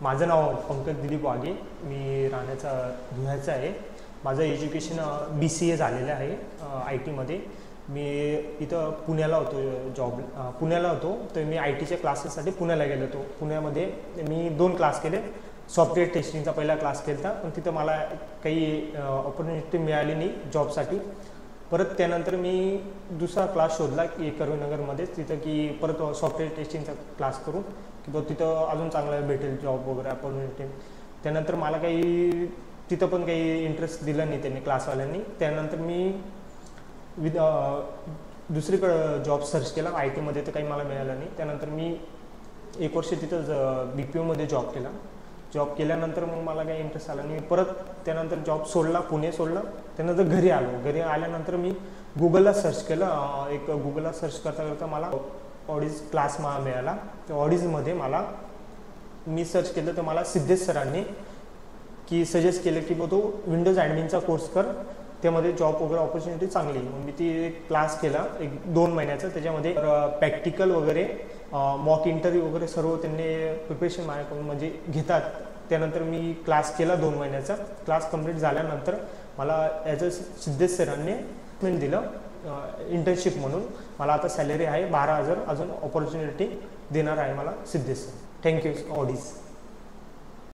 माझं नाव पंकज दिलीप वाघे, मी राहण्याचा धुळ्याचा आहे. माझं एज्युकेशन BCA झालेलं आहे IT मध्ये. मी इथं पुण्याला होतो पुण्याला होतो, तर मी ITच्या क्लासेससाठी पुण्याला गेलो होतो. पुण्यामध्ये मी 2 क्लास केले. सॉफ्टवेअर टेस्टिंगचा पहिला क्लास केला होता, पण तिथं मला काही ऑपॉर्च्युनिटी मिळाली नाही जॉबसाठी. परत त्यानंतर मी दुसरा क्लास शोधला की करीमनगरमध्येच, तिथं की परत सॉफ्टवेअर टेस्टिंगचा क्लास करून की तिथं अजून चांगलं भेटेल जॉब वगैरे अपॉर्च्युनिटी. त्यानंतर मला काही तिथं पण काही इंटरेस्ट दिला नाही त्यांनी क्लासवाल्यांनी. त्यानंतर मी दुसरीकडं जॉब सर्च केला IT मध्ये, तर काही मला मिळालं नाही. त्यानंतर मी 1 वर्ष तिथं BPOमध्ये जॉब केला. जॉब केल्यानंतर मग मला काही इंटरेस्ट आला नाही. परत त्यानंतर जॉब सोडला, पुणे सोडलं. त्यानंतर घरी आलो. घरी आल्यानंतर मी गुगलला सर्च केलं. गुगलला सर्च करता करता मला ऑडीज क्लास मिळाला. त्या ऑडीजमध्ये मी सर्च केलं, तर मला सिद्धेश सरांनी सजेस्ट केलं की तो विंडोज ॲडमिनचा कोर्स कर, त्यामध्ये जॉब वगैरे ऑपॉर्च्युनिटी चांगली. मग मी ती क्लास केला 2 महिन्याचा. त्याच्यामध्ये प्रॅक्टिकल वगैरे मॉक इंटरव्ह्यू वगैरे सर्व त्यांनी प्रिपरेशन माझ्याकडून म्हणजे घेतात. त्यानंतर मी क्लास केला 2 महिन्याचा. क्लास कंप्लीट झाल्यानंतर मला ॲज अ सिद्धेश सरांनी पेमेंट दिलं इंटर्नशिप म्हणून. मला आता सॅलरी आहे 12,000. अजून ऑपॉर्च्युनिटी देणार आहे मला सिद्धेश सर. थँक्यू ऑडीज.